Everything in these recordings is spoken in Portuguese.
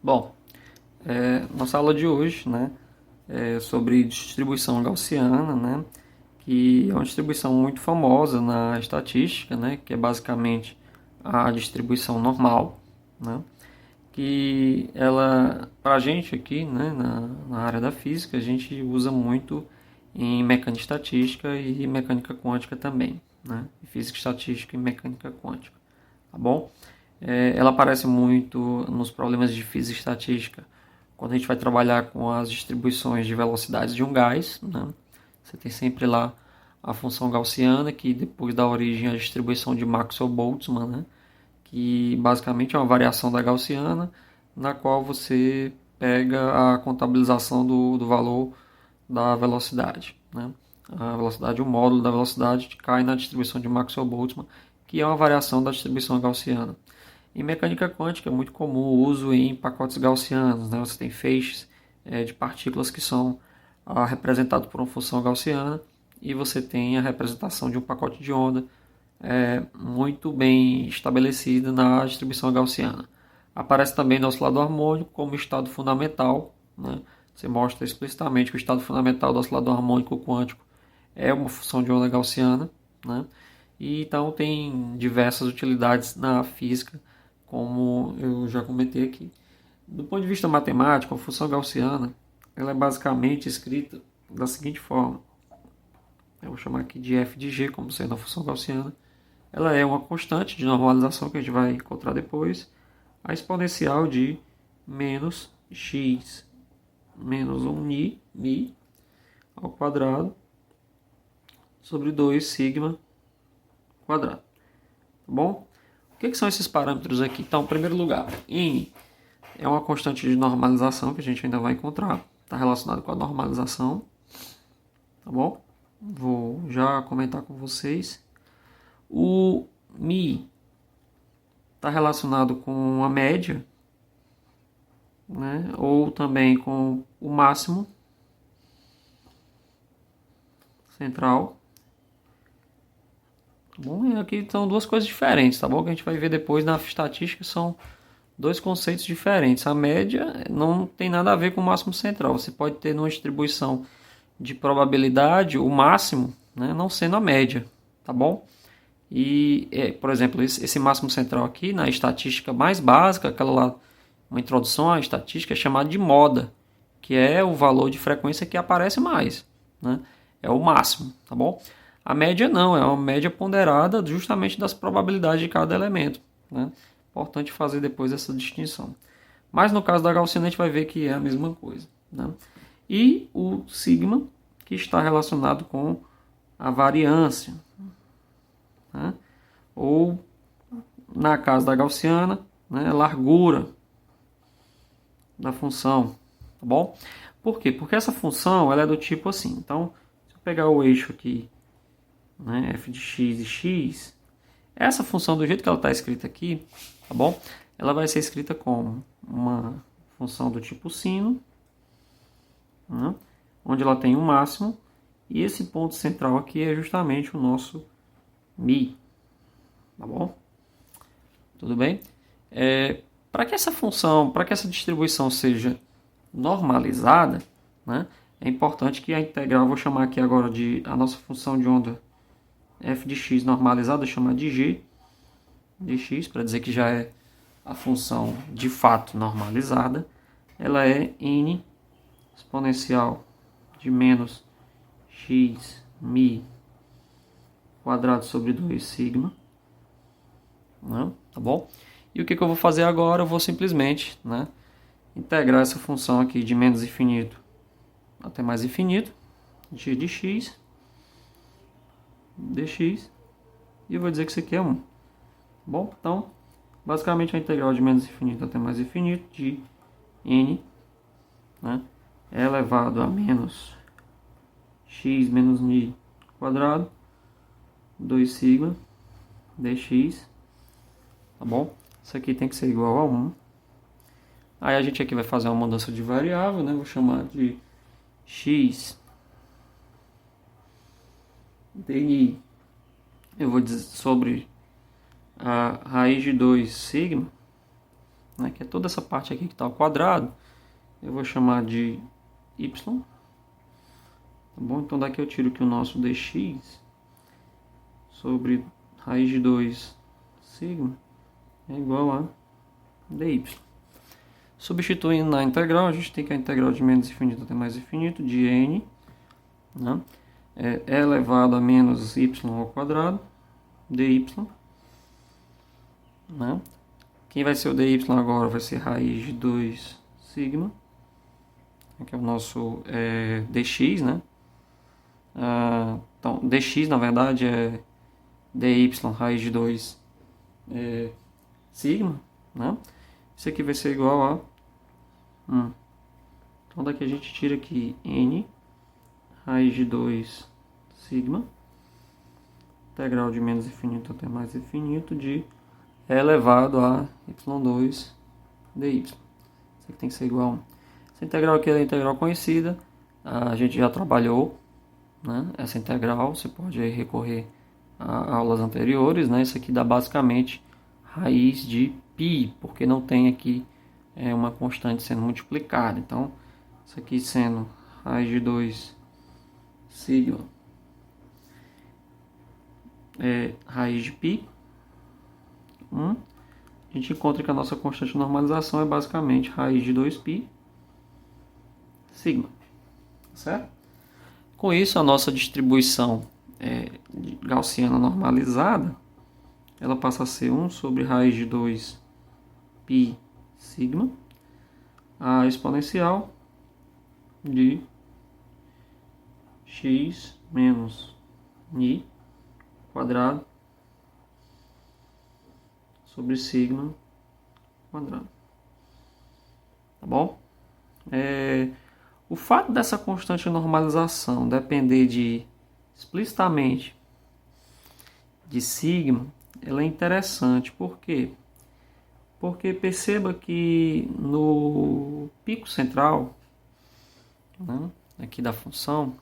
Bom, nossa aula de hoje, né, é sobre distribuição gaussiana, né, que é uma distribuição muito famosa na estatística, né, que é basicamente a distribuição normal, né, que ela, para a gente aqui, né, na área da física, a gente usa muito em mecânica estatística e mecânica quântica também, né, física estatística e mecânica quântica, tá bom? Ela aparece muito nos problemas de física estatística quando a gente vai trabalhar com as distribuições de velocidades de um gás, né? Você tem sempre lá a função gaussiana, que depois dá origem à distribuição de Maxwell-Boltzmann, né? Que basicamente é uma variação da gaussiana, na qual você pega a contabilização do valor da velocidade, né? A velocidade, o módulo da velocidade cai na distribuição de Maxwell-Boltzmann, que é uma variação da distribuição gaussiana. Em mecânica quântica é muito comum o uso em pacotes gaussianos, né? Você tem feixes de partículas que são representados por uma função gaussiana e você tem a representação de um pacote de onda muito bem estabelecida na distribuição gaussiana. Aparece também no oscilador harmônico como estado fundamental, né? Você mostra explicitamente que o estado fundamental do oscilador harmônico quântico é uma função de onda gaussiana, né? E então tem diversas utilidades na física, como eu já comentei aqui. Do ponto de vista matemático, a função gaussiana ela é basicamente escrita da seguinte forma. Eu vou chamar aqui de f de g como sendo a função gaussiana. Ela é uma constante de normalização que a gente vai encontrar depois, a exponencial de menos x menos 1 mi ao quadrado sobre 2 sigma quadrado. Tá bom? O que são esses parâmetros aqui? Então, em primeiro lugar, n é uma constante de normalização que a gente ainda vai encontrar. Está relacionado com a normalização. Tá bom? Vou já comentar com vocês. O mi está relacionado com a média, né? Ou também com o máximo central. Tá bom? E aqui são duas coisas diferentes, tá bom? Que a gente vai ver depois na estatística são dois conceitos diferentes. A média não tem nada a ver com o máximo central. Você pode ter numa distribuição de probabilidade o máximo, né, não sendo a média, tá bom? E, por exemplo, esse máximo central aqui, na estatística mais básica, aquela lá, uma introdução à estatística, é chamada de moda, que é o valor de frequência que aparece mais, né? É o máximo, tá bom? A média não, é uma média ponderada justamente das probabilidades de cada elemento, né? Importante fazer depois essa distinção. Mas no caso da gaussiana a gente vai ver que é a mesma coisa, né? E o sigma, que está relacionado com a variância, né? Ou, na casa da gaussiana, né, largura da função, tá bom? Por quê? Porque essa função ela é do tipo assim. Então, se eu pegar o eixo aqui, né, f de x e x, essa função do jeito que ela está escrita aqui, tá bom? Ela vai ser escrita como uma função do tipo sino, né, onde ela tem um máximo, e esse ponto central aqui é justamente o nosso mi, tá bom? Tudo bem? Para que essa função, para que essa distribuição seja normalizada, né, é importante que a integral, vou chamar aqui agora de a nossa função de onda f de x normalizada, chamar de g de x, para dizer que já é a função de fato normalizada, ela é n exponencial de menos x mi quadrado sobre 2 sigma, né? Tá bom? E o que eu vou fazer agora? Eu vou simplesmente, né, integrar essa função aqui de menos infinito até mais infinito, g de x, dx, e eu vou dizer que isso aqui é 1. Bom, então, basicamente a integral de menos infinito até mais infinito de n, né, é elevado a menos x menos mi quadrado, 2 sigma, dx, tá bom? Isso aqui tem que ser igual a 1. Aí a gente aqui vai fazer uma mudança de variável, né? Vou chamar de x di. Eu vou dizer sobre a raiz de 2 sigma, né, que é toda essa parte aqui que está ao quadrado, eu vou chamar de y, tá bom? Então daqui eu tiro que o nosso dx sobre raiz de 2 sigma é igual a dy. Substituindo na integral, a gente tem que a integral de menos infinito até mais infinito de n, né, é elevado a menos y ao quadrado dy, né? Quem vai ser o dy agora vai ser raiz de 2 sigma, que é o nosso dx, né? Então, dx na verdade é dy raiz de 2 sigma, né? Isso aqui vai ser igual a 1. Então daqui a gente tira aqui n raiz de 2 sigma, integral de menos infinito até mais infinito de elevado a y2 dy. Isso aqui tem que ser igual a 1. Essa integral aqui é a integral conhecida, a gente já trabalhou, né, essa integral, você pode recorrer a aulas anteriores, né? Isso aqui dá basicamente raiz de π, porque não tem aqui uma constante sendo multiplicada. Então, isso aqui sendo raiz de 2 sigma raiz de π, 1. A gente encontra que a nossa constante de normalização é basicamente raiz de 2π sigma, certo? Com isso, a nossa distribuição gaussiana normalizada, ela passa a ser 1 sobre raiz de 2π sigma, a exponencial de x menos ni quadrado sobre sigma quadrado. Tá bom? O fato dessa constante de normalização depender explicitamente de sigma, ela é interessante. Por quê? Porque perceba que no pico central, né, aqui da função,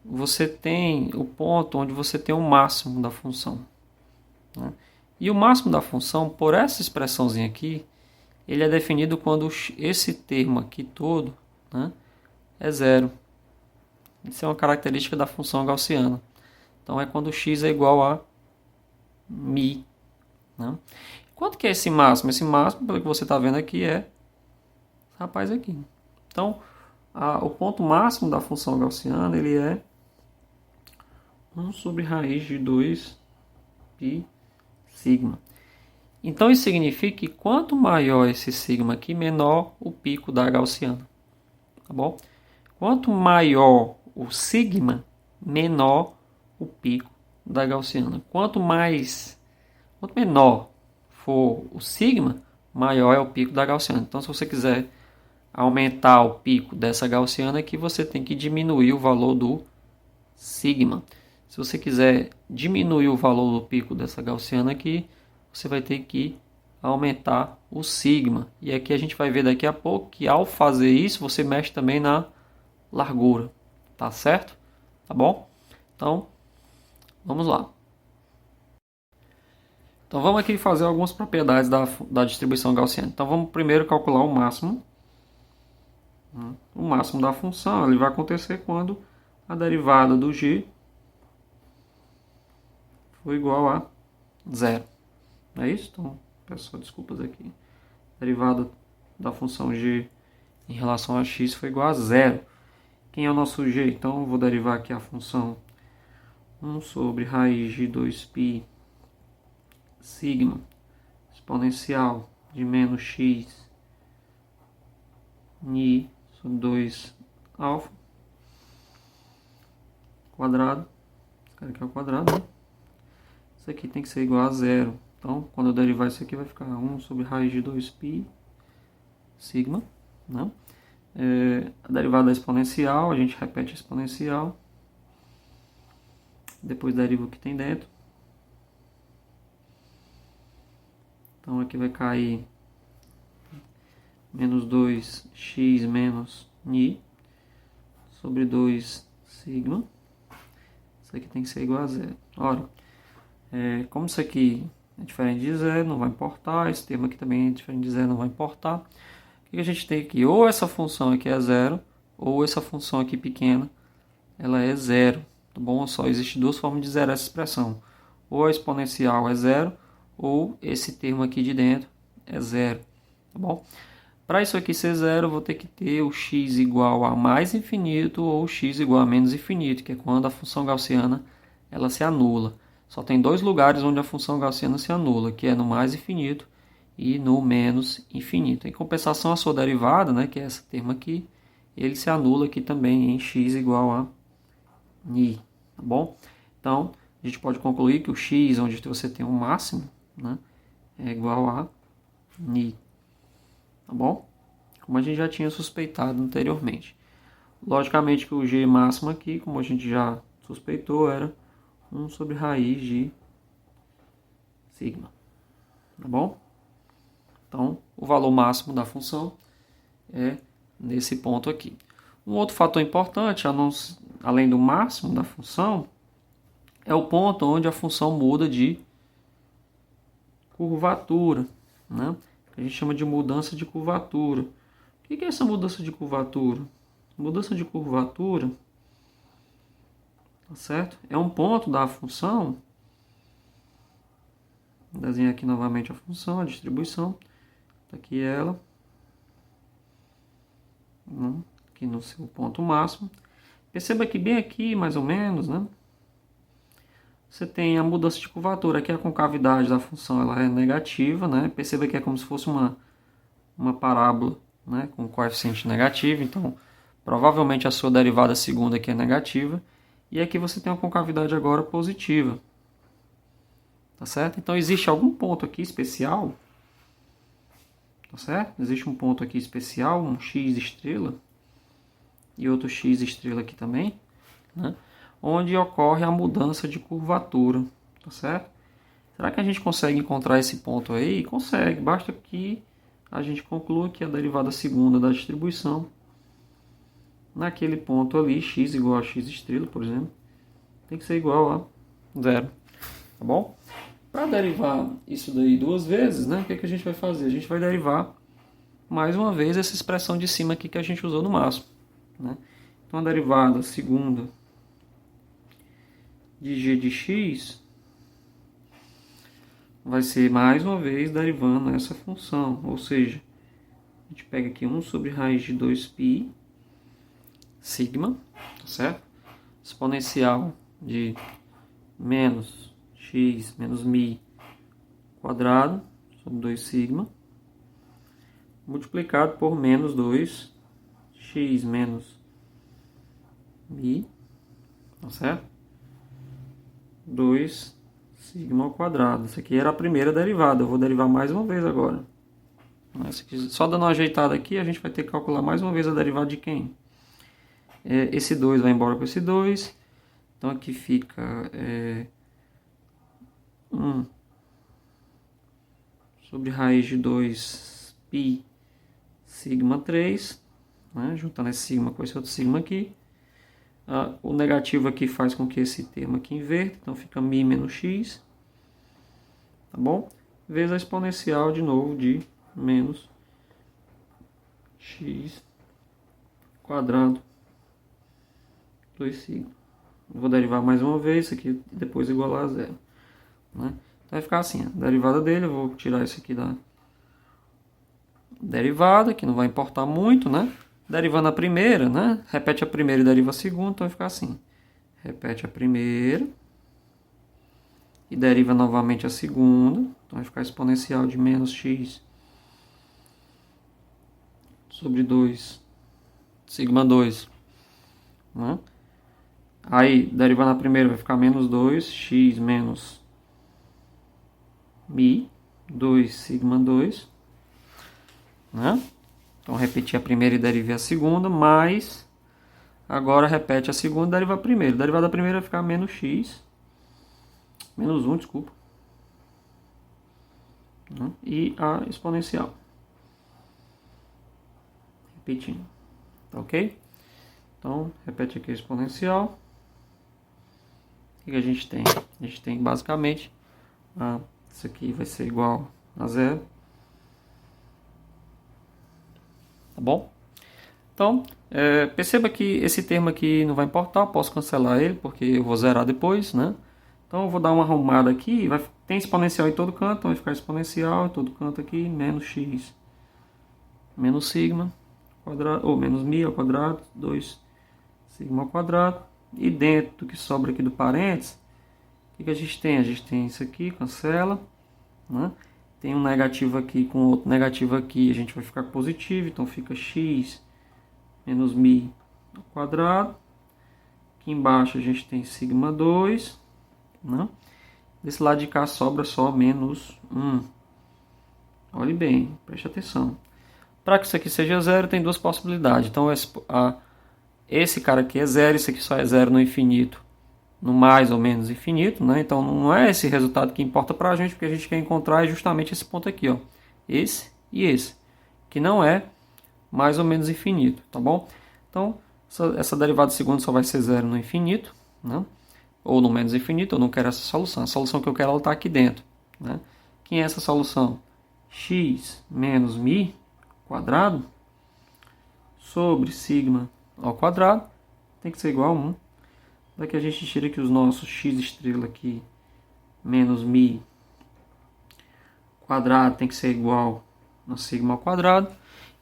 você tem o ponto onde você tem o máximo da função, né? E o máximo da função, por essa expressãozinha aqui, ele é definido quando esse termo aqui todo, né, é zero. Isso é uma característica da função gaussiana. Então é quando x é igual a μ, né? Quanto que é esse máximo? Esse máximo, pelo que você está vendo aqui, é esse rapaz aqui. Então, o ponto máximo da função gaussiana, ele é 1 sobre raiz de 2π sigma. Então, isso significa que quanto maior esse sigma aqui, menor o pico da gaussiana. Tá bom? Quanto maior o sigma, menor o pico da gaussiana. Quanto menor for o sigma, maior é o pico da gaussiana. Então, se você quiser aumentar o pico dessa gaussiana aqui, você tem que diminuir o valor do sigma. Se você quiser diminuir o valor do pico dessa gaussiana aqui, você vai ter que aumentar o sigma. E aqui a gente vai ver daqui a pouco que ao fazer isso, você mexe também na largura. Tá certo? Tá bom? Então, vamos lá. Então, vamos aqui fazer algumas propriedades da distribuição gaussiana. Então, vamos primeiro calcular o máximo. O máximo da função ele vai acontecer quando a derivada do g for igual a zero. Não é isso? Então, peço desculpas aqui. A derivada da função g em relação a x foi igual a zero. Quem é o nosso g? Então, eu vou derivar aqui a função 1 sobre raiz de 2π sigma exponencial de menos x ni sobre 2 alfa quadrado. Esse cara aqui é o quadrado, né? Isso aqui tem que ser igual a zero. Então, quando eu derivar isso aqui, vai ficar 1 sobre raiz de 2π sigma, né? A derivada da exponencial, a gente repete a exponencial. Depois deriva o que tem dentro. Então, aqui vai cair menos 2x menos ni sobre 2 sigma. Isso aqui tem que ser igual a zero. Ora, como isso aqui é diferente de zero, não vai importar. Esse termo aqui também é diferente de zero, não vai importar. O que a gente tem aqui? Ou essa função aqui é zero, ou essa função aqui pequena, ela é zero. Tá bom? Só existe duas formas de zerar essa expressão. Ou a exponencial é zero, ou esse termo aqui de dentro é zero. Tá bom? Para isso aqui ser zero, eu vou ter que ter o x igual a mais infinito ou x igual a menos infinito, que é quando a função gaussiana ela se anula. Só tem dois lugares onde a função gaussiana se anula, que é no mais infinito e no menos infinito. Em compensação, a sua derivada, né, que é esse termo aqui, ele se anula aqui também em x igual a ni, tá bom? Então, a gente pode concluir que o x, onde você tem um máximo, né, é igual a ni, tá bom? Como a gente já tinha suspeitado anteriormente. Logicamente que o g máximo aqui, como a gente já suspeitou, era 1 sobre raiz de sigma, tá bom? Então, o valor máximo da função é nesse ponto aqui. Um outro fator importante, além do máximo da função, é o ponto onde a função muda de curvatura, né? A gente chama de mudança de curvatura. O que é essa mudança de curvatura? Mudança de curvatura, tá certo? É um ponto da função. Vou desenhar aqui novamente a função, a distribuição. Tá aqui ela. Aqui no seu ponto máximo. Perceba que bem aqui, mais ou menos, né? Você tem a mudança de curvatura. Aqui a concavidade da função ela é negativa, né? Perceba que é como se fosse uma parábola, né? Com coeficiente negativo. Então, provavelmente a sua derivada segunda aqui é negativa. E aqui você tem uma concavidade agora positiva. Tá certo? Então, existe algum ponto aqui especial. Tá certo? Existe um ponto aqui especial, um x estrela. E outro x estrela aqui também, né? Onde ocorre a mudança de curvatura, tá certo? Será que a gente consegue encontrar esse ponto aí? Consegue, basta que a gente conclua que a derivada segunda da distribuição, naquele ponto ali, x igual a x estrela, por exemplo, tem que ser igual a zero, tá bom? Para derivar isso daí duas vezes, né, o que a gente vai fazer? A gente vai derivar mais uma vez essa expressão de cima aqui que a gente usou no máximo, né? Então a derivada segunda de g de x vai ser mais uma vez derivando essa função, ou seja, a gente pega aqui 1 sobre raiz de 2π sigma, tá certo? Exponencial de menos x menos mi quadrado sobre 2 sigma, multiplicado por menos 2x menos mi, tá certo? 2 sigma ao quadrado. Isso aqui era a primeira derivada. Eu vou derivar mais uma vez agora. Só dando uma ajeitada aqui, a gente vai ter que calcular mais uma vez a derivada de quem? Esse 2 vai embora com esse 2. Então aqui fica 1 sobre raiz de 2π sigma 3. Né? Juntando esse sigma com esse outro sigma aqui. O negativo aqui faz com que esse termo aqui inverta, então fica mi menos x, tá bom? Vezes a exponencial de novo de menos x quadrado 2 sigma. Vou derivar mais uma vez, isso aqui depois igualar a zero, né? Então vai ficar assim, a derivada dele, eu vou tirar isso aqui da derivada, que não vai importar muito, né? Derivando a primeira, né? Repete a primeira e deriva a segunda, então vai ficar assim. Repete a primeira e deriva novamente a segunda. Então vai ficar exponencial de menos x sobre 2, sigma 2. Né? Aí, derivando a primeira, vai ficar menos 2x menos mi, 2 sigma 2. Né? Então, repetir a primeira e derivei a segunda, mais agora repete a segunda e deriva a primeira. Derivada da primeira vai ficar menos x, menos 1, desculpa. E a exponencial. Repetindo. Tá ok? Então, repete aqui a exponencial. O que a gente tem? A gente tem basicamente a Isso aqui vai ser igual a zero. Tá bom? Então, perceba que esse termo aqui não vai importar, eu posso cancelar ele, porque eu vou zerar depois, né? Então eu vou dar uma arrumada aqui, tem exponencial em todo canto, então vai ficar exponencial em todo canto aqui, menos x, menos sigma, quadrado, ou menos mi ao quadrado, 2 sigma ao quadrado. E dentro do que sobra aqui do parênteses, o que a gente tem? A gente tem isso aqui, cancela, né? Tem um negativo aqui com outro negativo aqui, a gente vai ficar positivo, então fica x menos mi ao quadrado. Aqui embaixo a gente tem sigma 2, né? Desse lado de cá sobra só menos 1. Olhe bem, preste atenção. Para que isso aqui seja zero, tem duas possibilidades. Então, esse cara aqui é zero, esse aqui só é zero no infinito, no mais ou menos infinito, né? Então, não é esse resultado que importa para a gente, porque a gente quer encontrar justamente esse ponto aqui, ó. Esse e esse, que não é mais ou menos infinito, tá bom? Então, essa derivada de segundo só vai ser zero no infinito, né? Ou no menos infinito. Eu não quero essa solução. A solução que eu quero, ela está aqui dentro, né? Quem é essa solução? X menos mi quadrado sobre sigma ao quadrado tem que ser igual a 1. Daqui a gente tira aqui os nossos x estrela aqui menos mi quadrado tem que ser igual a sigma ao quadrado.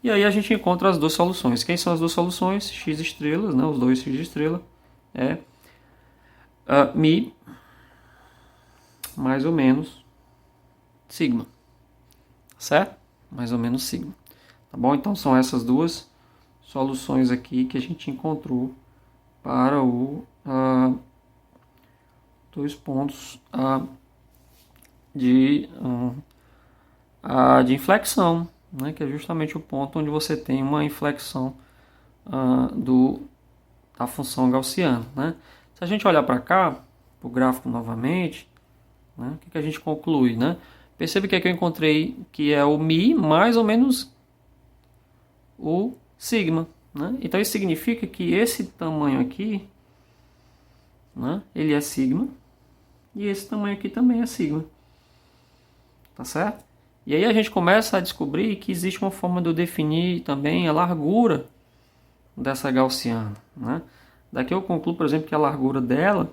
E aí a gente encontra as duas soluções. Quem são as duas soluções? X estrelas, né? Os dois x de estrela é mi mais ou menos sigma, certo? Mais ou menos sigma, tá bom? Então são essas duas soluções aqui que a gente encontrou para dois pontos de inflexão, né? Que é justamente o ponto onde você tem uma inflexão da função gaussiana, né? Se a gente olhar para cá, para o gráfico novamente, né? O que a gente conclui, né? Percebe que aqui eu encontrei que é o mi mais ou menos o sigma, né? Então isso significa que esse tamanho aqui, né? Ele é sigma e esse tamanho aqui também é sigma, tá certo? E aí a gente começa a descobrir que existe uma forma de eu definir também a largura dessa gaussiana, né? Daqui eu concluo, por exemplo, que a largura dela,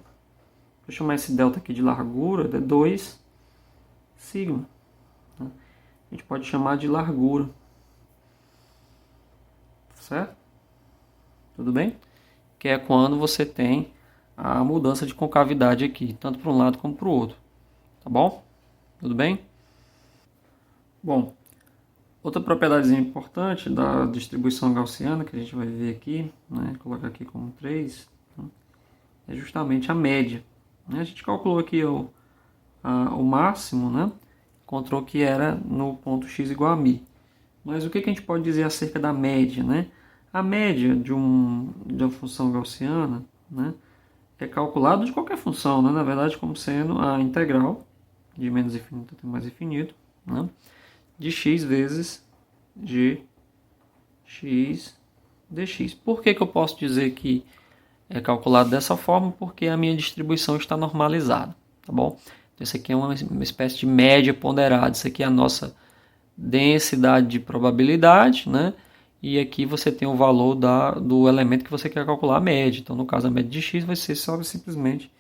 vou chamar esse delta aqui de largura, é 2 sigma. Né? A gente pode chamar de largura. Certo? Tudo bem? Que é quando você tem a mudança de concavidade aqui, tanto para um lado como para o outro. Tá bom? Tudo bem? Bom, outra propriedade importante da distribuição gaussiana que a gente vai ver aqui, né, colocar aqui como 3, né, é justamente a média. Né? A gente calculou aqui o máximo, né? Encontrou que era no ponto x igual a mi. Mas o que a gente pode dizer acerca da média, né? A média de uma função gaussiana, né, é calculada de qualquer função, né? Na verdade, como sendo a integral de menos infinito até mais infinito, né, de x vezes de x dx. Por que eu posso dizer que é calculado dessa forma? Porque a minha distribuição está normalizada, tá bom? Então, isso aqui é uma espécie de média ponderada. Isso aqui é a nossa densidade de probabilidade, né? E aqui você tem o valor do elemento que você quer calcular a média. Então, no caso, a média de x vai ser só simplesmente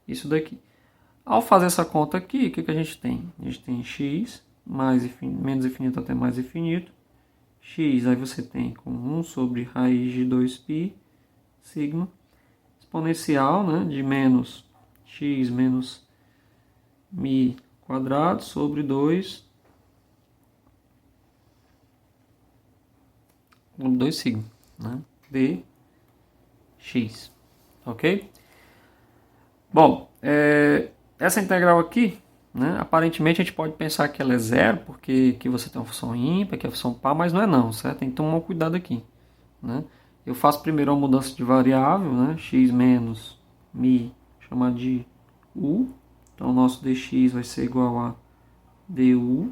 isso daqui. Ao fazer essa conta aqui, o que a gente tem? A gente tem x menos infinito até mais infinito. X, aí você tem com 1 sobre raiz de 2π, sigma, exponencial, né, de menos x menos mi quadrado sobre 2 sigma, né, dx, ok? Bom, essa integral aqui, né, aparentemente a gente pode pensar que ela é zero, porque aqui você tem uma função ímpar, aqui é a função par, mas não é não, certo? Tem que tomar um cuidado aqui, né? Eu faço primeiro uma mudança de variável, né, x menos mi, chamar de u, então o nosso dx vai ser igual a du,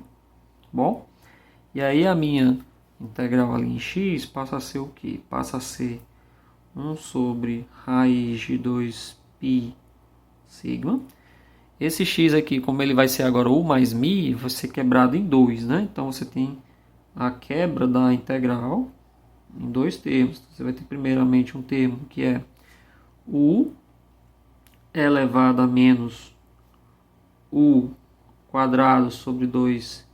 bom? E aí a minha integral ali em x passa a ser o quê? Passa a ser 1 sobre raiz de 2π sigma. Esse x aqui, como ele vai ser agora u mais mi, vai ser quebrado em 2, né? Então você tem a quebra da integral em dois termos. Você vai ter primeiramente um termo que é u elevado a menos u quadrado sobre 2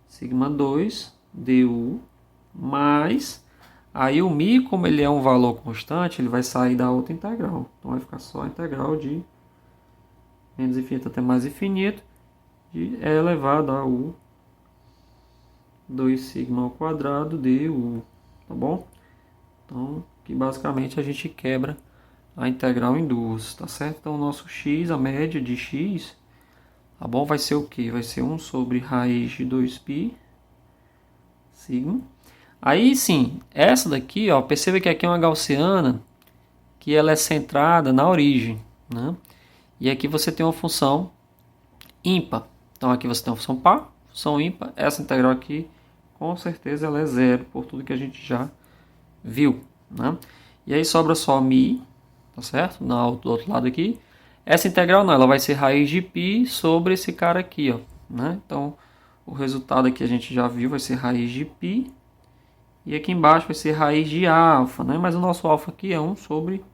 sigma 2 du, mais, aí o mi, como ele é um valor constante, ele vai sair da outra integral. Então vai ficar só a integral de menos infinito até mais infinito de e elevado a u 2 sigma ao quadrado du, tá bom? Então, que basicamente a gente quebra a integral em duas, tá certo? Então, o nosso x, a média de x, tá bom? Vai ser o que? Vai ser 1 sobre raiz de 2π sigma. Aí sim, essa daqui, ó, perceba que aqui é uma gaussiana que ela é centrada na origem, né? E aqui você tem uma função ímpar. Então aqui você tem uma função par, função ímpar. Essa integral aqui, com certeza, ela é zero, por tudo que a gente já viu, né? E aí sobra só mi, tá certo? Do outro lado aqui. Essa integral não, ela vai ser raiz de π sobre esse cara aqui, ó, né? Então o resultado aqui a gente já viu, vai ser raiz de π. E aqui embaixo vai ser raiz de alfa, né? Mas o nosso alfa aqui é 1 sobre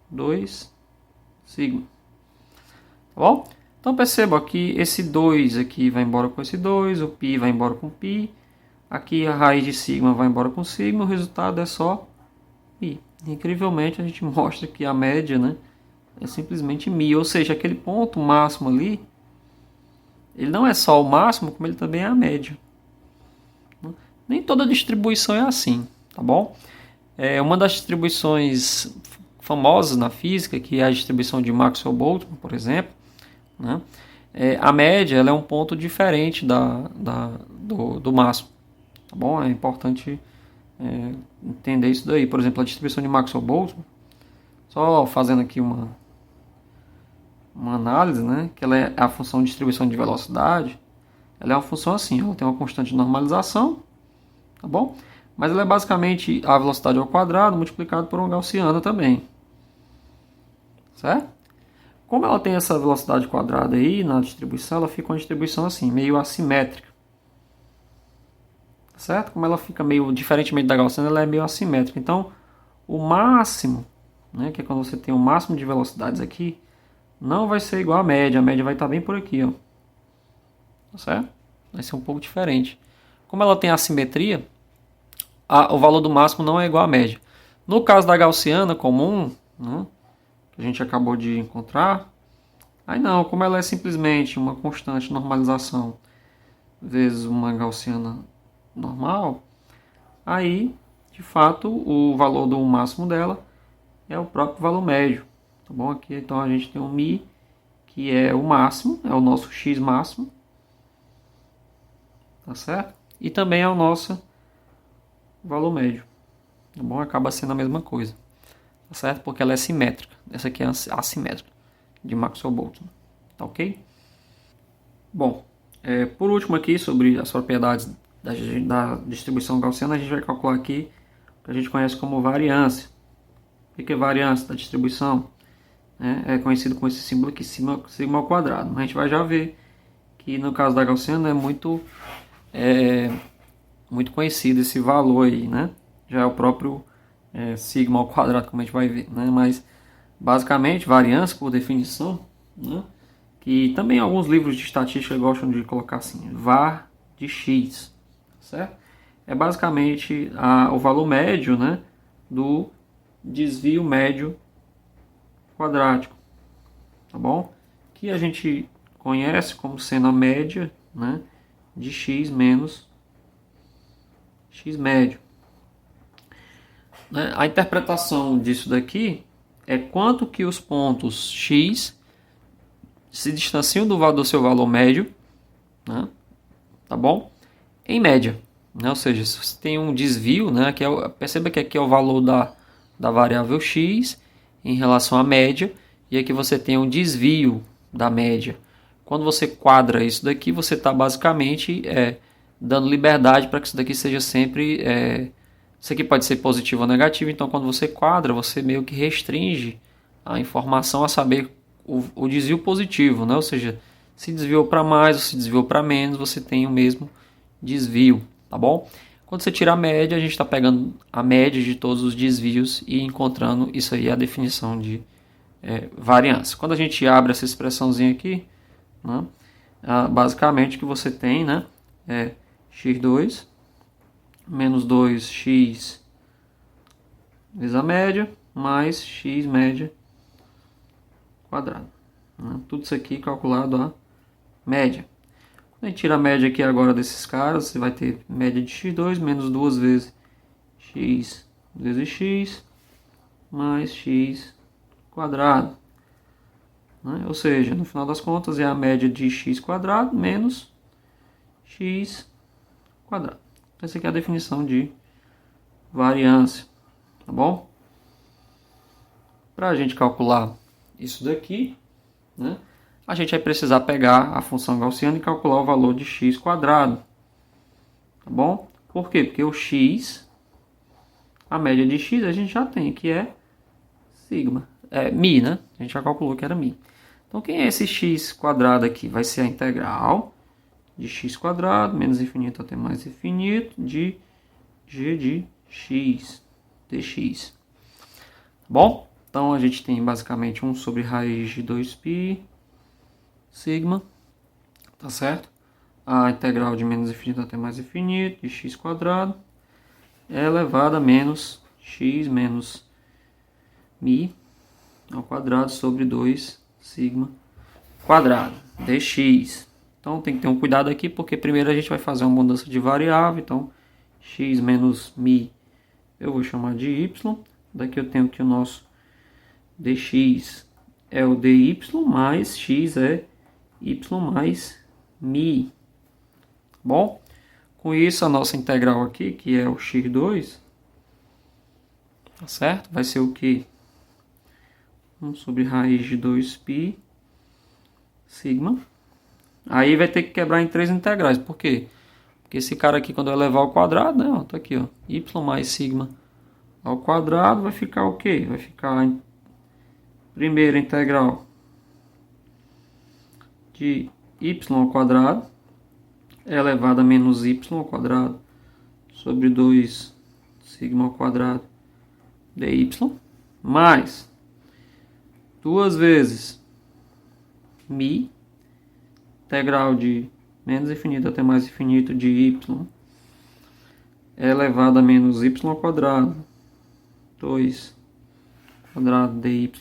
2 sigma. Tá bom? Então perceba que esse 2 aqui vai embora com esse 2, o π vai embora com π. Aqui a raiz de sigma vai embora com sigma, o resultado é só π. Incrivelmente a gente mostra que a média, né, é simplesmente mi, ou seja, aquele ponto máximo ali, ele não é só o máximo, como ele também é a média. Nem toda distribuição é assim, tá bom? Uma das distribuições famosas na física, que é a distribuição de Maxwell-Boltzmann, por exemplo, né? A média ela é um ponto diferente do máximo, tá bom? É importante entender isso daí. Por exemplo, a distribuição de Maxwell-Boltzmann, só fazendo aqui uma análise, né? Que ela é a função de distribuição de velocidade. Ela é uma função assim, ela tem uma constante de normalização, tá bom? Mas ela é basicamente a velocidade ao quadrado multiplicado por uma gaussiana também, certo? Como ela tem essa velocidade quadrada aí na distribuição, ela fica uma distribuição assim, meio assimétrica, certo? Como ela fica meio, diferentemente da gaussiana, ela é meio assimétrica. Então, o máximo, né, que é quando você tem o máximo de velocidades aqui, não vai ser igual à média. A média vai estar bem por aqui, ó. Tá certo? Vai ser um pouco diferente. Como ela tem assimetria, o valor do máximo não é igual à média. No caso da gaussiana comum, né, que a gente acabou de encontrar, aí não, como ela é simplesmente uma constante normalização vezes uma gaussiana normal, aí, de fato, o valor do máximo dela é o próprio valor médio. Tá bom? Aqui então a gente tem um mi, que é o máximo, é o nosso x máximo, tá certo? E também é o nosso valor médio, tá bom? Acaba sendo a mesma coisa, tá certo? Porque ela é simétrica. Essa aqui é assimétrica, de Maxwell-Boltzmann, tá ok? Bom, por último aqui, sobre as propriedades da distribuição gaussiana, a gente vai calcular aqui o que a gente conhece como variância. O que é variância da distribuição? É conhecido com esse símbolo aqui, sigma ao quadrado. Mas a gente vai já ver que no caso da gaussiana é muito conhecido esse valor aí, né? Já é o próprio sigma ao quadrado, como a gente vai ver, né? Mas basicamente variância, por definição, né? Que também alguns livros de estatística gostam de colocar assim, var de x, certo? É basicamente o valor médio, né, do desvio médio quadrático, tá bom? Que a gente conhece como sendo a média, né, de x menos x médio. Né? A interpretação disso daqui é quanto que os pontos x se distanciam do seu valor médio, né, tá bom? Em média, né? Ou seja, se você tem um desvio, né, perceba que aqui é o valor da variável x em relação à média, e aqui você tem um desvio da média. Quando você quadra isso daqui, você está basicamente dando liberdade para que isso daqui seja sempre... isso aqui pode ser positivo ou negativo, então quando você quadra, você meio que restringe a informação a saber o desvio positivo, né? Ou seja, se desviou para mais ou se desviou para menos, você tem o mesmo desvio, tá bom? Quando você tira a média, a gente está pegando a média de todos os desvios e encontrando isso aí, a definição de variância. Quando a gente abre essa expressãozinha aqui, né, basicamente o que você tem, né, é x2 menos 2x vezes a média mais x média quadrado. Né? Tudo isso aqui calculado a média. Quando a gente tira a média aqui agora desses caras, você vai ter média de x2 menos 2 vezes x vezes x mais x quadrado. Né? Ou seja, no final das contas é a média de x quadrado menos x quadrado. Então, essa aqui é a definição de variância, tá bom? Para a gente calcular isso daqui, né, a gente vai precisar pegar a função gaussiana e calcular o valor de x quadrado, tá bom? Por quê? Porque o x, a média de x a gente já tem, que é sigma, mi, né? A gente já calculou que era mi. Então, quem é esse x quadrado aqui? Vai ser a integral de x quadrado menos infinito até mais infinito de g de x dx. Tá bom? Então, a gente tem basicamente 1 sobre raiz de 2π sigma, tá certo? A integral de menos infinito até mais infinito de x quadrado é elevado a menos x menos mi ao quadrado sobre 2 sigma quadrado dx. Então tem que ter um cuidado aqui, porque primeiro a gente vai fazer uma mudança de variável. Então x menos mi eu vou chamar de y. Daqui eu tenho que o nosso dx é o dy mais x é y mais mi. Bom, com isso a nossa integral aqui, que é o x2, tá certo? Vai ser o que? 1 sobre raiz de 2π sigma. Aí vai ter que quebrar em 3 integrais. Por quê? Porque esse cara aqui, quando eu levar ao quadrado, né? Ó, tá aqui, ó. Y mais sigma ao quadrado vai ficar o quê? Vai ficar em primeira integral de y ao quadrado elevado a menos y ao quadrado sobre 2 sigma ao quadrado dy mais 2 vezes mi integral de menos infinito até mais infinito de y elevado a menos y ao quadrado 2 quadrado dy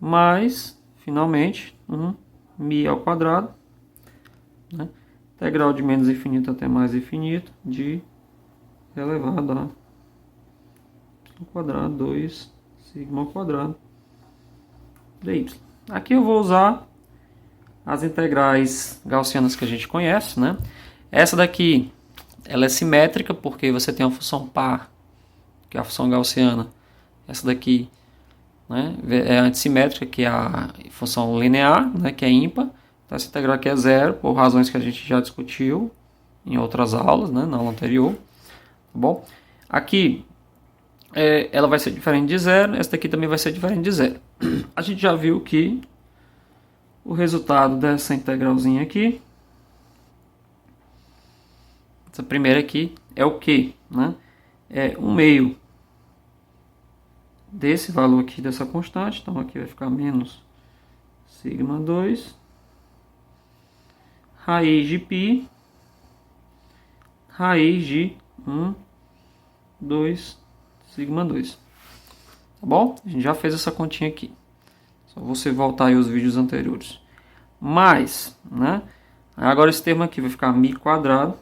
mais, finalmente, mi ao quadrado, né? Integral de menos infinito até mais infinito de elevado a y ao quadrado 2 sigma ao quadrado dy. Aqui eu vou usar as integrais gaussianas que a gente conhece, né? Essa daqui, ela é simétrica porque você tem uma função par, que é a função gaussiana. Essa daqui, né, é antissimétrica, que é a função linear, né, que é ímpar. Então essa integral aqui é zero, por razões que a gente já discutiu em outras aulas, né, na aula anterior. Tá bom? Aqui ela vai ser diferente de zero, essa daqui também vai ser diferente de zero. A gente já viu que o resultado dessa integralzinha aqui, essa primeira aqui, é o que? Né? É 1/2 desse valor aqui, dessa constante. Então aqui vai ficar menos sigma 2 raiz de π raiz de 2 sigma 2. Tá bom? A gente já fez essa continha aqui. Só você voltar aí os vídeos anteriores. Mais, né? Agora esse termo aqui vai ficar mi quadrado.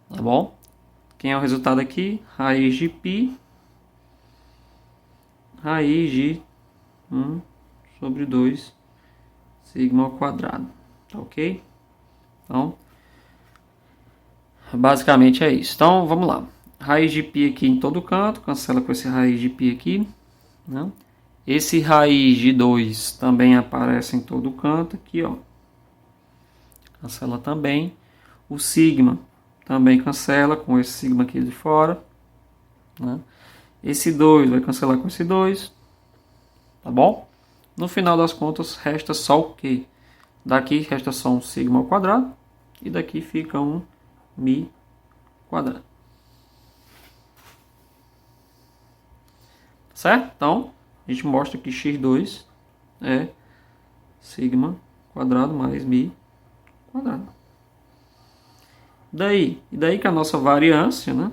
Tá bom? Quem é o resultado aqui? Raiz de π raiz de 1 sobre 2 sigma ao quadrado. Tá ok? Então, basicamente é isso. Então, vamos lá. Raiz de π aqui em todo canto. Cancela com esse raiz de π aqui. Né? Esse raiz de 2 também aparece em todo canto aqui, ó. Cancela também. O sigma também cancela com esse sigma aqui de fora. Né? Esse 2 vai cancelar com esse 2. tá bom? No final das contas, resta só o quê? Daqui resta só um sigma ao quadrado e daqui fica um mi quadrado. Certo? Então, a gente mostra que x2 é sigma quadrado mais mi quadrado. E daí que a nossa variância, né,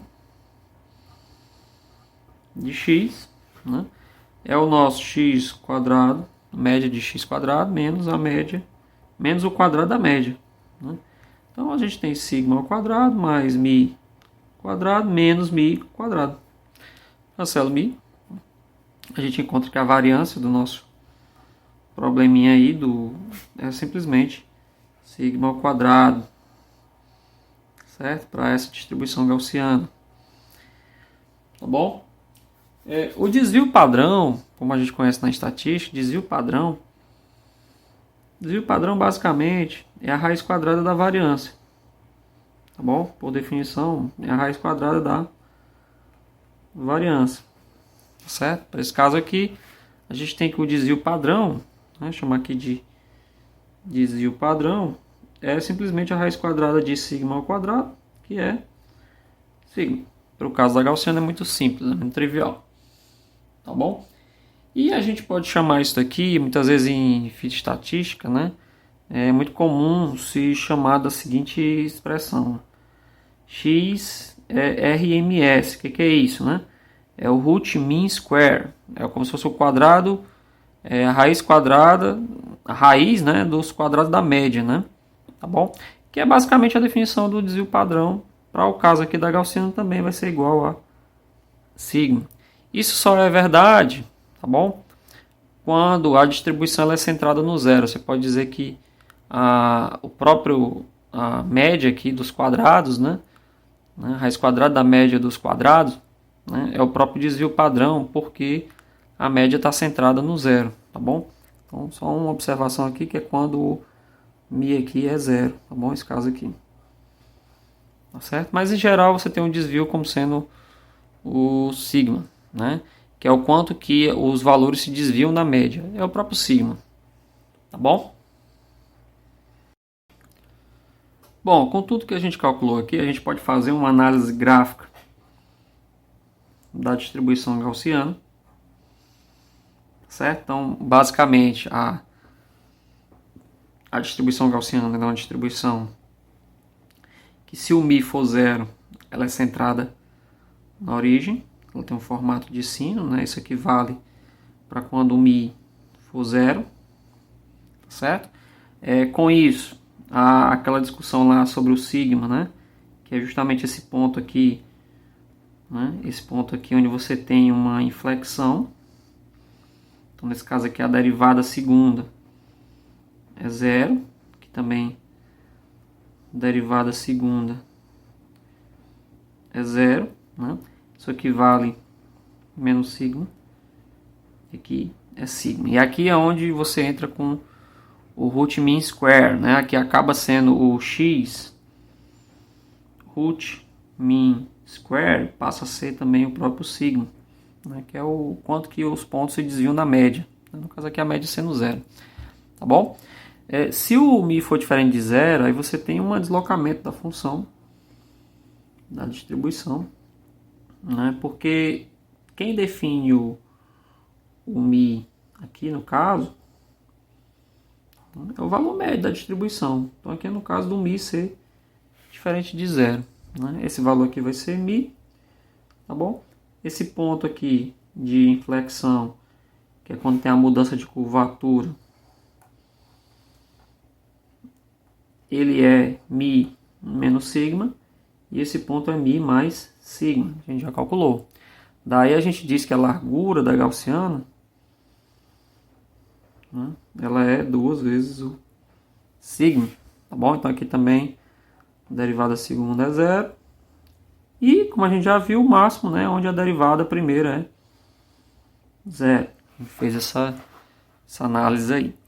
de x, né, é o nosso x quadrado, a média de x quadrado, menos a média, menos o quadrado da média. Né? Então, a gente tem sigma ao quadrado mais mi quadrado menos mi quadrado. Cancelo mi. A gente encontra que a variância do nosso probleminha aí é simplesmente sigma ao quadrado, certo? Para essa distribuição gaussiana. Tá bom? O desvio padrão, como a gente conhece na estatística, desvio padrão basicamente é a raiz quadrada da variância. Tá bom? Por definição, é a raiz quadrada da variância. Certo? Para esse caso aqui, a gente tem que o desvio padrão, né, chamar aqui de desvio padrão, é simplesmente a raiz quadrada de sigma ao quadrado, que é sigma. Para o caso da gaussiana é muito simples, é muito trivial. Tá bom? E a gente pode chamar isso daqui, muitas vezes em física estatística, né? É muito comum se chamar da seguinte expressão: x é RMS. O que é isso, né? É o root mean square. É como se fosse o quadrado, a raiz quadrada, a raiz, né, dos quadrados da média, né? Tá bom? Que é basicamente a definição do desvio padrão. Para o caso aqui da gaussiana também vai ser igual a sigma. Isso só é verdade, tá bom? Quando a distribuição é centrada no zero. Você pode dizer que a média aqui dos quadrados, né? A raiz quadrada da média dos quadrados, né, é o próprio desvio padrão, porque a média está centrada no zero, tá bom? Então, só uma observação aqui, que é quando o mi aqui é zero, tá bom? Esse caso aqui. Tá certo? Mas, em geral, você tem um desvio como sendo o sigma, né? Que é o quanto que os valores se desviam da média. É o próprio sigma, tá bom? Bom, com tudo que a gente calculou aqui, a gente pode fazer uma análise gráfica da distribuição gaussiana, certo? Então, basicamente, a distribuição gaussiana é uma distribuição que, se o mi for zero, ela é centrada na origem. Ela tem um formato de sino, né? Isso aqui vale para quando o mi for zero, certo? Com isso, há aquela discussão lá sobre o sigma, né? Que é justamente esse ponto aqui, né? Esse ponto aqui onde você tem uma inflexão. Então, nesse caso aqui, a derivada segunda é zero, que também derivada segunda é zero, né? Isso aqui vale menos sigma, e aqui é sigma. E aqui é onde você entra com o root mean square, né? Aqui acaba sendo o x root mean square, passa a ser também o próprio sigma, né? Que é o quanto que os pontos se desviam da média. No caso aqui, a média sendo zero, tá bom? Se o mi for diferente de zero, aí você tem um deslocamento da função da distribuição, né? Porque quem define o mi aqui, no caso, é o valor médio da distribuição. Então aqui é no caso do mi ser diferente de zero, né? Esse valor aqui vai ser mi, tá bom? Esse ponto aqui de inflexão, que é quando tem a mudança de curvatura, ele é mi menos sigma, e esse ponto é mi mais sigma, a gente já calculou. Daí a gente diz que a largura da gaussiana, né, ela é 2 vezes o sigma, tá bom? Então aqui também a derivada segunda é zero, e como a gente já viu, o máximo, né, onde a derivada primeira é zero. A gente fez essa análise aí.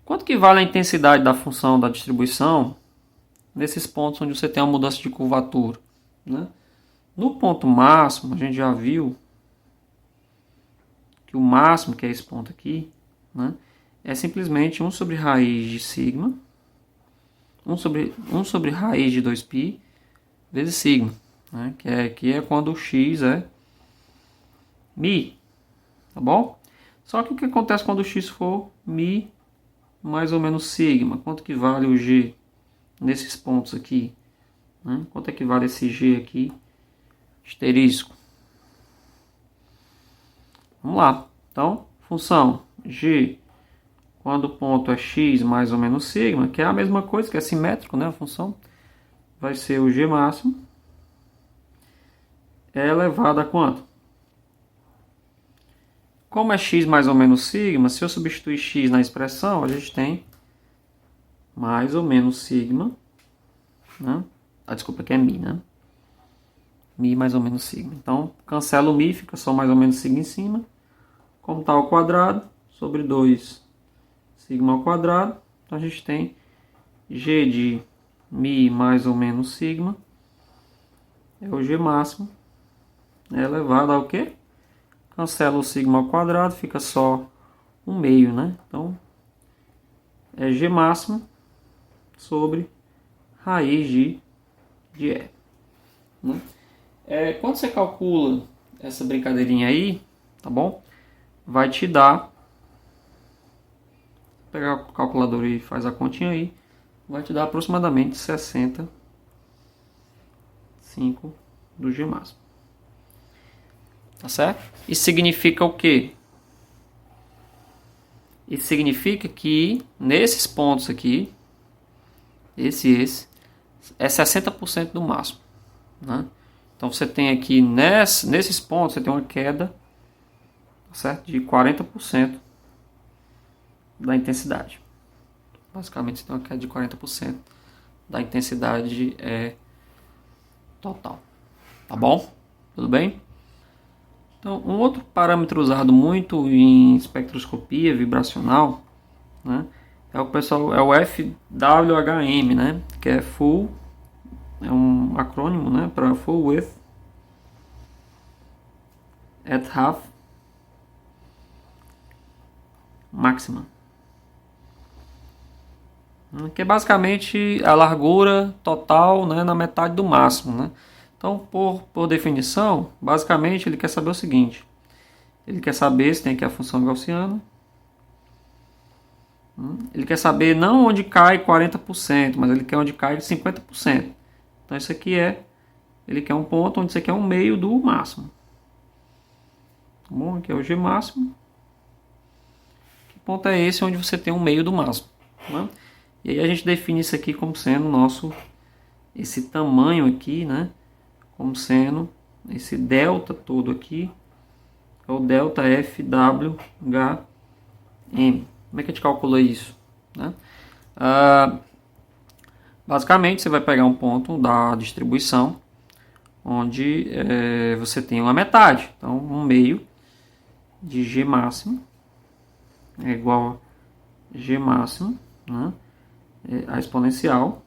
Quanto que vale a intensidade da função da distribuição nesses pontos onde você tem uma mudança de curvatura, né? No ponto máximo, a gente já viu que o máximo, que é esse ponto aqui, né, é simplesmente 1 sobre raiz de sigma, 1 sobre raiz de 2π vezes sigma, né, que é quando o x é μ, tá bom? Só que o que acontece quando o x for μ mais ou menos sigma? Quanto que vale o g nesses pontos aqui? Né? Quanto é que vale esse g aqui? Asterisco. Vamos lá. Então, função g, quando o ponto é x mais ou menos sigma, que é a mesma coisa, que é simétrico, né? A função vai ser o g máximo é elevado a quanto? Como é x mais ou menos sigma, se eu substituir x na expressão, a gente tem mais ou menos sigma, né? Desculpa, que é μ, né? μ mais ou menos sigma. Então, cancela o μ, fica só mais ou menos sigma em cima. Como está ao quadrado, sobre 2 sigma ao quadrado. Então, a gente tem g de μ mais ou menos sigma. É o g máximo. É elevado ao quê? Cancela o sigma ao quadrado, fica só 1/2, né? Então, é g máximo sobre raiz de E. Né? Quando você calcula essa brincadeirinha aí, tá bom? Vai te dar, pegar o calculador e faz a continha aí, vai te dar aproximadamente 65 do G máximo. Tá certo? Isso significa o quê? Isso significa que nesses pontos aqui, esse é 60% do máximo, né? Então você tem aqui nesses pontos você tem uma queda, certo? De 40% da intensidade. Basicamente você tem uma queda de 40% da intensidade total. Tá bom? Tudo bem? Então, um outro parâmetro usado muito em espectroscopia vibracional, né, é o FWHM, né, que é Full, é um acrônimo, né, para Full Width at Half Maximum, que é basicamente a largura total, né, na metade do máximo, né. Então, por definição, basicamente ele quer saber o seguinte: ele quer saber se tem aqui a função gaussiana. Ele quer saber não onde cai 40%, mas ele quer onde cai 50%. Então isso aqui ele quer um ponto onde isso aqui é um meio do máximo. Tá bom? Aqui é o G máximo. Que ponto é esse onde você tem um meio do máximo? Né? E aí a gente define isso aqui como sendo esse tamanho aqui, né? Como sendo esse delta todo aqui, é o delta FWHM. Como é que a gente calcula isso? Né? Basicamente, você vai pegar um ponto da distribuição onde você tem uma metade. Então, 1/2 de G máximo é igual a G máximo, né? A exponencial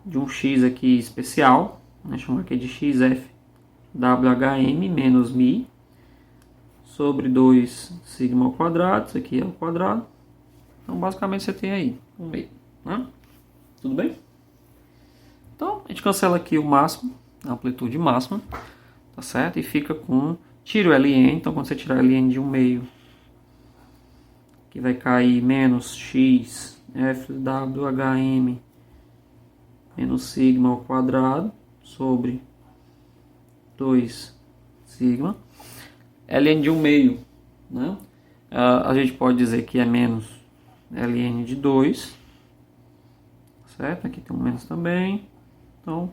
de um x aqui especial, né? Chama aqui de XFWHM menos μ sobre 2 sigma ao quadrado, isso aqui é o quadrado. Então, basicamente, você tem aí 1/2, né? Tudo bem? Então, a gente cancela aqui o máximo, a amplitude máxima, tá certo? E fica com, tira o ln, então quando você tirar ln de 1/2, que vai cair menos x FWHM menos sigma ao quadrado sobre 2 sigma. ln de 1/2, né? A gente pode dizer que é menos ln de 2, certo? Aqui tem um menos também. Então,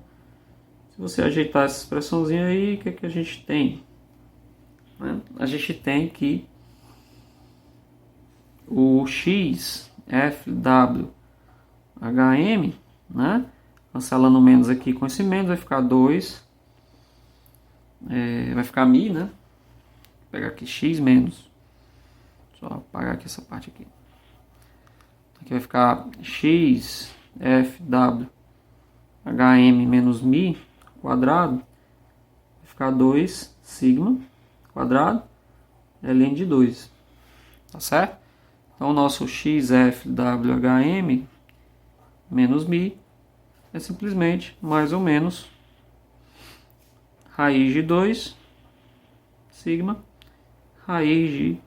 se você ajeitar essa expressãozinha aí, o que é que a gente tem? Né? A gente tem que o x FWHM, né? Cancelando menos aqui com esse menos, vai ficar 2, vai ficar μ, né? Vou pegar aqui x menos, só apagar aqui essa parte aqui. Aqui vai ficar x FWHM menos μ quadrado, vai ficar 2 sigma quadrado ln de 2, tá certo? Então o nosso XFWHM menos μ é simplesmente mais ou menos raiz de 2 sigma raiz de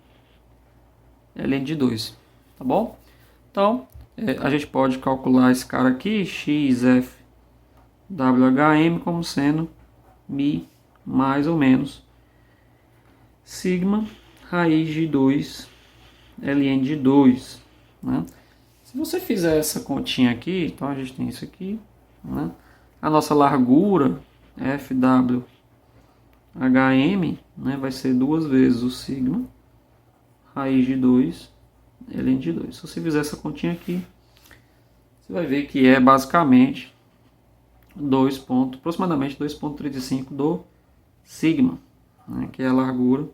ln de 2, tá bom? Então a gente pode calcular esse cara aqui, XFWHM, como sendo μ mais ou menos sigma raiz de 2 ln de 2, né? Se você fizer essa continha aqui, então a gente tem isso aqui, né? A nossa largura FWHM, né, vai ser 2 vezes o sigma raiz de 2 ln de 2. Se você fizer essa continha aqui, você vai ver que é basicamente aproximadamente 2,35 do sigma, né, que é a largura,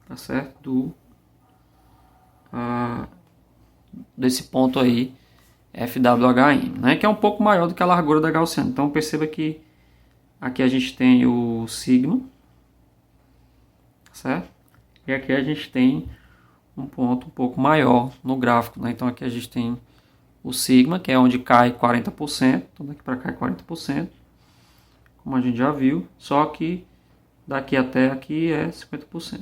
tá certo, desse ponto aí, FWHM, né, que é um pouco maior do que a largura da gaussiana. Então perceba que aqui a gente tem o sigma, certo? E aqui a gente tem um ponto um pouco maior no gráfico, né? Então aqui a gente tem o sigma, que é onde cai 40%, então daqui para cá é 40%, como a gente já viu, só que daqui até aqui é 50%.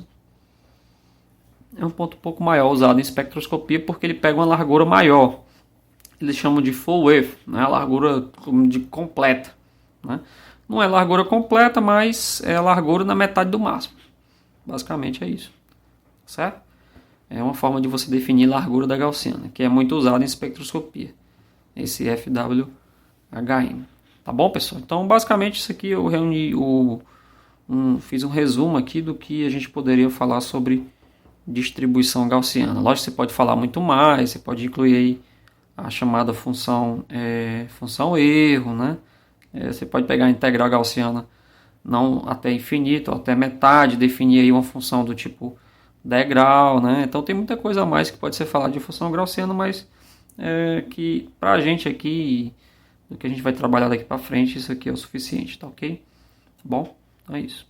É um ponto um pouco maior usado em espectroscopia porque ele pega uma largura maior. Eles chamam de full wave, né? A largura de completa, né? Não é largura completa, mas é a largura na metade do máximo. Basicamente é isso, certo? É uma forma de você definir a largura da gaussiana, que é muito usada em espectroscopia, esse FWHM. Tá bom, pessoal? Então, basicamente, isso aqui eu reuni, fiz um resumo aqui do que a gente poderia falar sobre distribuição gaussiana. Lógico que você pode falar muito mais, você pode incluir aí a chamada função erro, né? Você pode pegar a integral gaussiana não até infinito, até metade, definir aí uma função do tipo degrau, né? Então tem muita coisa a mais que pode ser falado de função gaussiana, mas que pra gente aqui, do que a gente vai trabalhar daqui pra frente, isso aqui é o suficiente, tá ok? Bom, então é isso.